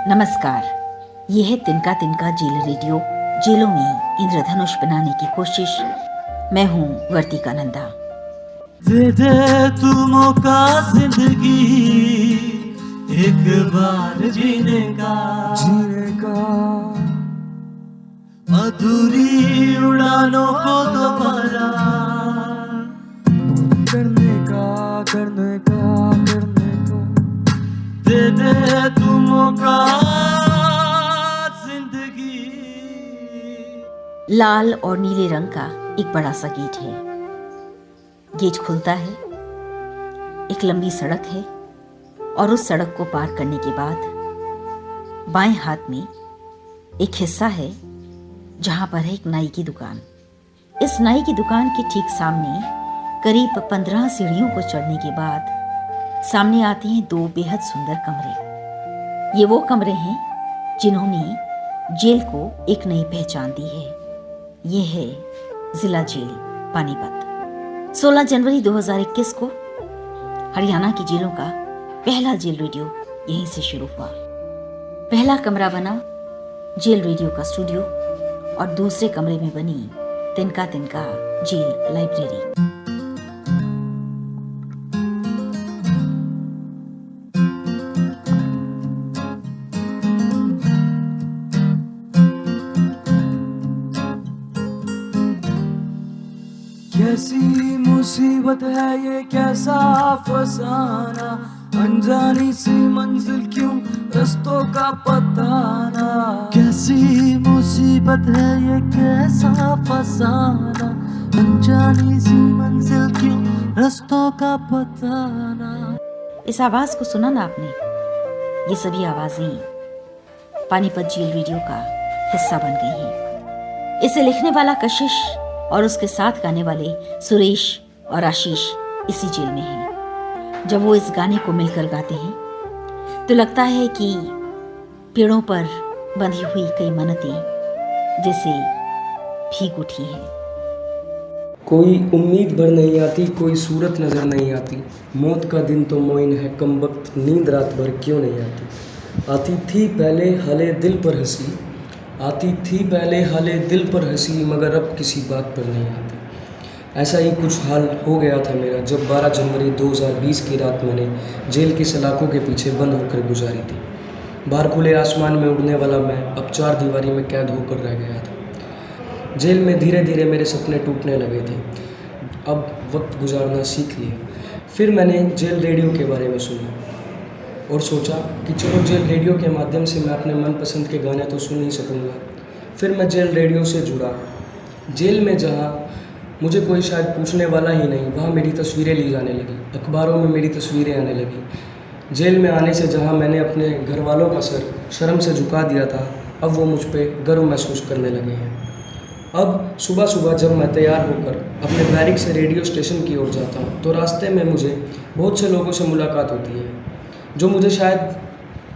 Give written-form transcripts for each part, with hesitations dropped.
नमस्कार। ये है तिनका तिनका जेल रेडियो, जेलों में इंद्रधनुष बनाने की कोशिश। मैं हूँ वर्तिका नंदा। दे दे तू मौका जिंदगी एक बार जीने का अधूरी उड़ानों को दोबारा करने का दे दे तू मौका जिंदगी। लाल और नीले रंग का एक बड़ा सा गेट है। गेट खुलता है, एक लंबी सड़क है और उस सड़क को पार करने के बाद बाएं हाथ में एक हिस्सा है जहां पर है एक नाई की दुकान। इस नाई की दुकान के ठीक सामने करीब 15 सीढ़ियों को चढ़ने के बाद सामने आते हैं दो बेहद सुंदर कमरे। ये वो कमरे हैं जिन्होंने जेल को एक नई पहचान दी है। ये है जिला जेल पानीपत। 16 जनवरी 2021 को हरियाणा की जेलों का पहला जेल रेडियो यहीं से शुरू हुआ। पहला कमरा बना जेल रेडियो का स्टूडियो और दूसरे कमरे में बनी तिनका तिनका जेल लाइब्रेरी। कैसी मुसीबत है ये, कैसा फसाना, अनजानी सी मंजिल क्यों रस्तों का पता ना। कैसी मुसीबत है ये, कैसा फसाना, अनजानी सी मंजिल क्यों रस्तों का पता ना। इस आवाज को सुना ना आपने? ये सभी आवाजें पानीपत जेल रेडियो का हिस्सा बन गई हैं। इसे लिखने वाला कशिश और उसके साथ गाने वाले सुरेश और आशीष इसी जेल में हैं। जब वो इस गाने को मिलकर गाते हैं तो लगता है कि पेड़ों पर बंधी हुई कई मन्नतें जैसे भीग उठी हैं। कोई उम्मीद भर नहीं आती, कोई सूरत नज़र नहीं आती। मौत का दिन तो मोइन है, कम वक्त नींद रात भर क्यों नहीं आती। आती थी पहले हाले दिल पर हंसी, आती थी पहले हाले दिल पर हंसी, मगर अब किसी बात पर नहीं आती। ऐसा ही कुछ हाल हो गया था मेरा जब 12 जनवरी 2020 की रात मैंने जेल की सलाखों के पीछे बंद होकर गुजारी थी। बाहर खुले आसमान में उड़ने वाला मैं अब 4 दीवारी में कैद होकर रह गया था। जेल में धीरे धीरे मेरे सपने टूटने लगे थे। अब वक्त गुजारना सीख लिया। फिर मैंने जेल रेडियो के बारे में सुना और सोचा कि चलो जेल रेडियो के माध्यम से मैं अपने मनपसंद के गाने तो सुन ही सकूँगा। फिर मैं जेल रेडियो से जुड़ा। जेल में जहाँ मुझे कोई शायद पूछने वाला ही नहीं, वहाँ मेरी तस्वीरें ली जाने लगी, अखबारों में मेरी तस्वीरें आने लगी। जेल में आने से जहाँ मैंने अपने घर वालों का सर शर्म से झुका दिया था, अब वो मुझ पर गर्व महसूस करने लगे हैं। अब सुबह सुबह जब मैं तैयार होकर अपने बैरिक से रेडियो स्टेशन की ओर जाता हूँ तो रास्ते में मुझे बहुत से लोगों से मुलाकात होती है जो मुझे शायद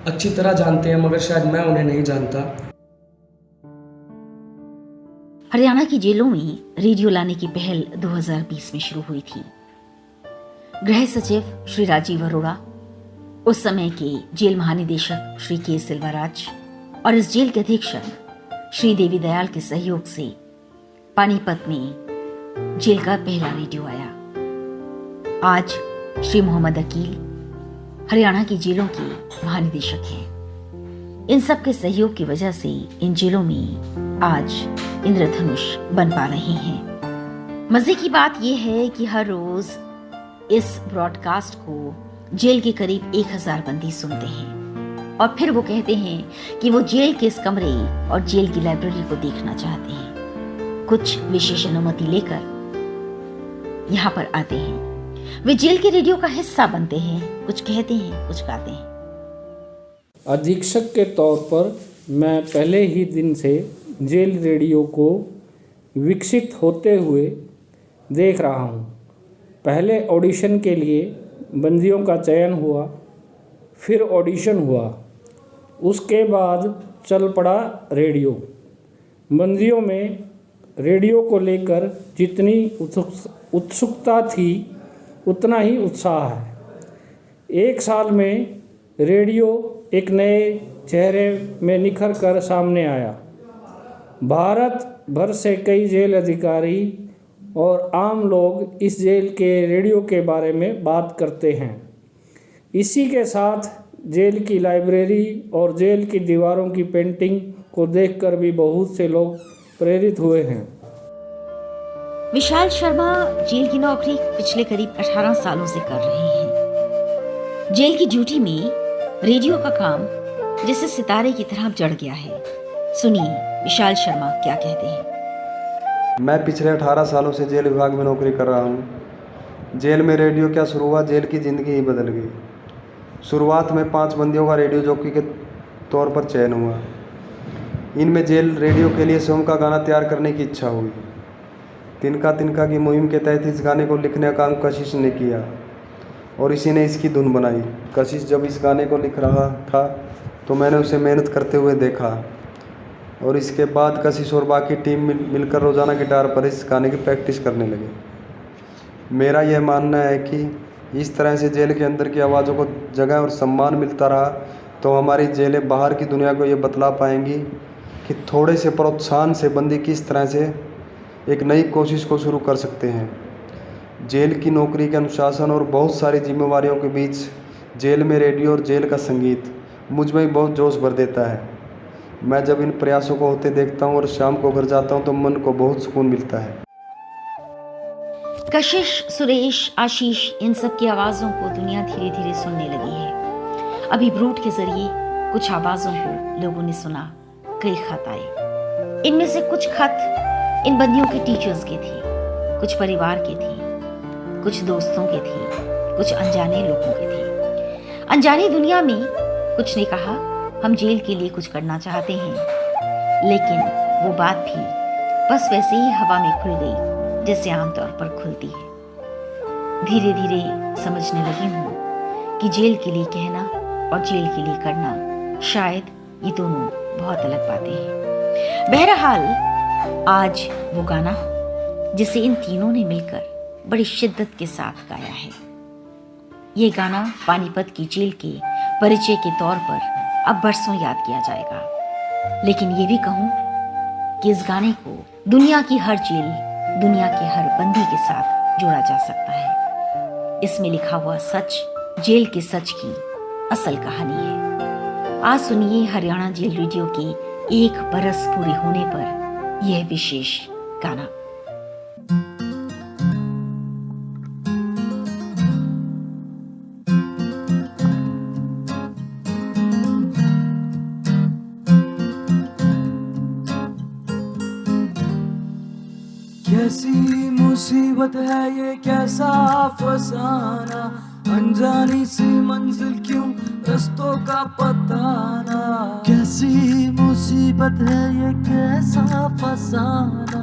अच्छी तरह जानते हैं, मगर शायद मैं उन्हें नहीं जानता। हरियाणा की जेलों में रेडियो लाने की पहल 2020 में शुरू हुई थी। गृह सचिव श्री राजीव अरोड़ा, उस समय के जेल महानिदेशक श्री के सिल्वाराज और इस जेल के अधीक्षक श्री देवी दयाल के सहयोग से पानीपत में जेल का पहला रेडियो आया। आज श्री मोहम्मद अकील हरियाणा की जेलों के महानिदेशक हैं। इन सब के सहयोग की वजह से इन जेलों में आज इंद्रधनुष बन पा रहे हैं। मजे की बात यह है कि हर रोज इस ब्रॉडकास्ट को जेल के करीब 1000 बंदी सुनते हैं और फिर वो कहते हैं कि वो जेल के इस कमरे और जेल की लाइब्रेरी को देखना चाहते हैं। कुछ विशेष अनुमति लेकर यहाँ पर आते हैं। वे जेल के रेडियो का हिस्सा बनते हैं, कुछ कहते हैं, कुछ गाते हैं। अधीक्षक के तौर पर मैं पहले ही दिन से जेल रेडियो को विकसित होते हुए देख रहा हूँ। पहले ऑडिशन के लिए बंदियों का चयन हुआ, फिर ऑडिशन हुआ, उसके बाद चल पड़ा रेडियो। बंदियों में रेडियो को लेकर जितनी उत्सुकता थी उतना ही उत्साह है। एक साल में रेडियो एक नए चेहरे में निखर कर सामने आया। भारत भर से कई जेल अधिकारी और आम लोग इस जेल के रेडियो के बारे में बात करते हैं। इसी के साथ जेल की लाइब्रेरी और जेल की दीवारों की पेंटिंग को देखकर भी बहुत से लोग प्रेरित हुए हैं। विशाल शर्मा जेल की नौकरी पिछले करीब 18 सालों से कर रहे हैं। जेल की ड्यूटी में रेडियो का काम जैसे सितारे की तरह जड़ गया है। सुनिए विशाल शर्मा क्या कहते हैं। मैं पिछले 18 सालों से जेल विभाग में नौकरी कर रहा हूँ। जेल में रेडियो क्या शुरू हुआ, जेल की ज़िंदगी ही बदल गई। शुरुआत में 5 बंदियों का रेडियो जॉकी के तौर पर चयन हुआ। इनमें जेल रेडियो के लिए स्वयं का गाना तैयार करने की इच्छा हुई। तिनका तिनका की मुहिम के तहत इस गाने को लिखने का काम कशिश ने किया और इसी ने इसकी धुन बनाई। कशिश जब इस गाने को लिख रहा था तो मैंने उसे मेहनत करते हुए देखा और इसके बाद कशिश और बाकी टीम मिलकर रोज़ाना गिटार पर इस गाने की प्रैक्टिस करने लगे। मेरा यह मानना है कि इस तरह से जेल के अंदर की आवाज़ों को जगह और सम्मान मिलता रहा तो हमारी जेलें बाहर की दुनिया को ये बतला पाएंगी कि थोड़े से प्रोत्साहन से बंदी किस तरह से एक नई कोशिश को शुरू कर सकते हैं। जेल की नौकरी के अनुशासन और बहुत सारी जिम्मेवारियों के बीच जेल में रेडियो और जेल का संगीत मुझ में बहुत जोश भर देता है। मैं जब इन प्रयासों को होते देखता हूँ और शाम को घर जाता हूँ तो मन को बहुत सुकून मिलता है। कशिश, सुरेश, आशीष इन सब की आवाज़ों को दुनिया धीरे धीरे सुनने लगी है। अभी ब्रूट के जरिए कुछ आवाज़ों को लोगों ने सुना। कई खत आए। इनमें से कुछ खत इन बंदियों के टीचर्स के थे, कुछ परिवार के थे, कुछ दोस्तों के थे, कुछ अनजाने लोगों के थे। अनजानी दुनिया में कुछ ने कहा हम जेल के लिए कुछ करना चाहते हैं, लेकिन वो बात भी बस वैसे ही हवा में खुल गई जैसे आमतौर पर खुलती है। धीरे धीरे समझने लगी हूँ कि जेल के लिए कहना और जेल के लिए करना शायद ये दोनों बहुत अलग बातें हैं। बहरहाल आज वो गाना जिसे इन तीनों ने मिलकर बड़ी शिद्दत के साथ गाया है, ये गाना पानीपत की जेल के परिचय के तौर पर अब बरसों याद किया जाएगा। लेकिन ये भी कहूँ कि इस गाने को दुनिया की हर जेल, दुनिया के हर बंदी के साथ जोड़ा जा सकता है। इसमें लिखा हुआ सच जेल के सच की असल कहानी है। आज सुनिए हरियाणा जेल रेडियो के 1 बरस पूरे होने पर यह विशेष गाना। कैसी मुसीबत है ये, कैसा फसाना, अनजानी सी मंजिल क्यों रस्तों का पता ना। कैसी मुसीबत है ये, कैसा फसाना,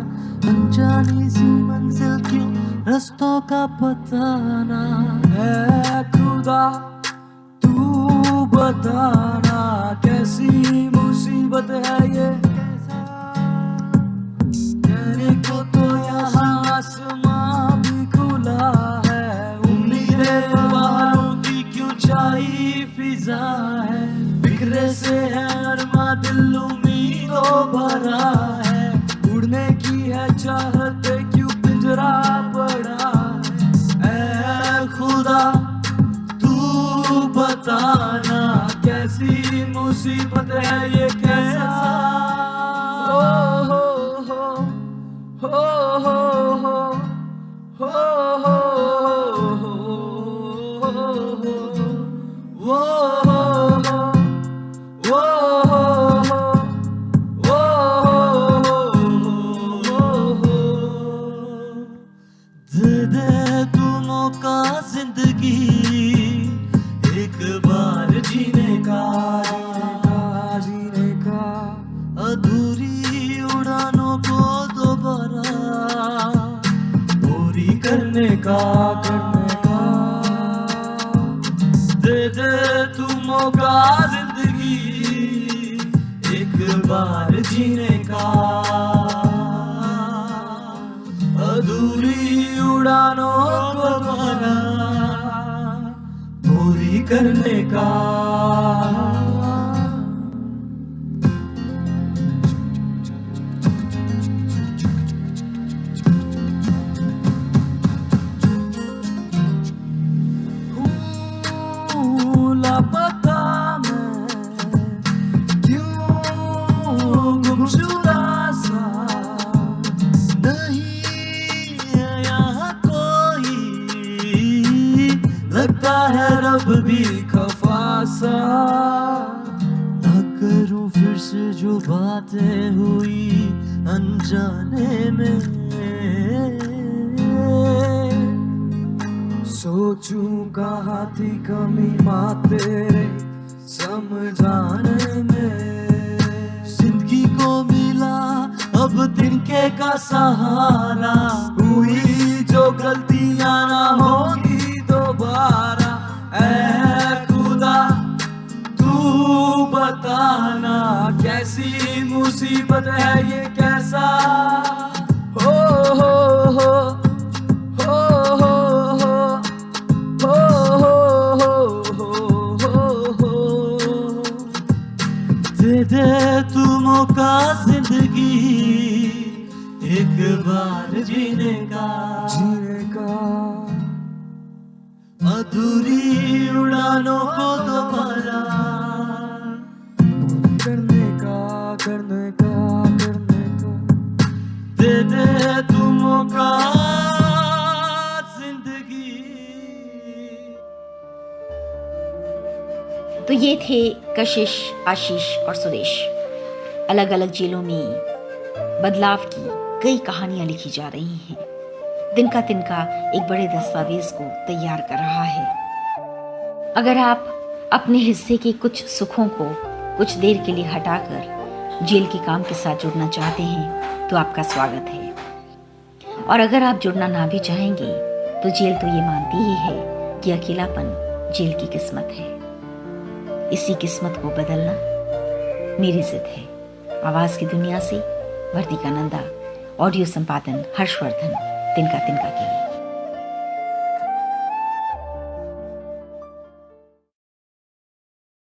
अनजानी सी मंजिल क्यों रस्तों का पता ना। है खुदा तू बताना, कैसी मुसीबत है ये, कहने को तो यहाँ आसमां भी खुला है। उम्मीदें वालों की क्यों छाई फिजा है, बिखरे से है अरमा दिल उम्मीदों भरा है। उड़ने की है चाहत क्यों पिंजरा पड़ा है। ऐ खुदा तू बताना, कैसी मुसीबत है ये, कैसा हो दे तू मौका जिंदगी एक बार जीने का, अधूरी उड़ानों को दोबारा पूरी करने का, दे तू मौका जिंदगी एक बार जीने का, अधूरी उड़ानों को दोबारा पूरी करने का। लगता है रब भी खफा सा। न करूं फिर से जो बातें हुई अनजाने में, सोचूं कहाँ थी कमी माँ तेरे समझाने में। जिंदगी को मिला अब तिनके का सहारा, हुई जो गलतियां ना होगी दोबारा। ऐ खुदा तू बताना कैसी मुसीबत है ये, कैसा हो हो हो हो हो हो हो हो। दे दे तू मौका जिंदगी एक बार जीने का, अधूरी उड़ानों को दोबारा करने का। दे दे तू मौका जिंदगी। तो ये थे कशिश, आशीष और सुरेश। अलग अलग जेलों में बदलाव की कई कहानियां लिखी जा रही हैं। तिनका एक बड़े दस्तावेज को तैयार कर रहा है। अगर आप अपने हिस्से के कुछ सुखों को कुछ देर के लिए हटाकर जेल के काम के साथ जुड़ना चाहते हैं तो आपका स्वागत है। और अगर आप जुड़ना ना भी चाहेंगे तो जेल तो ये मानती ही है कि अकेलापन जेल की किस्मत है। इसी किस्मत को बदलना मेरी जिद है। आवाज की दुनिया से वर्तिका नंदा, ऑडियो संपादन हर्षवर्धन, तिनका के लिए।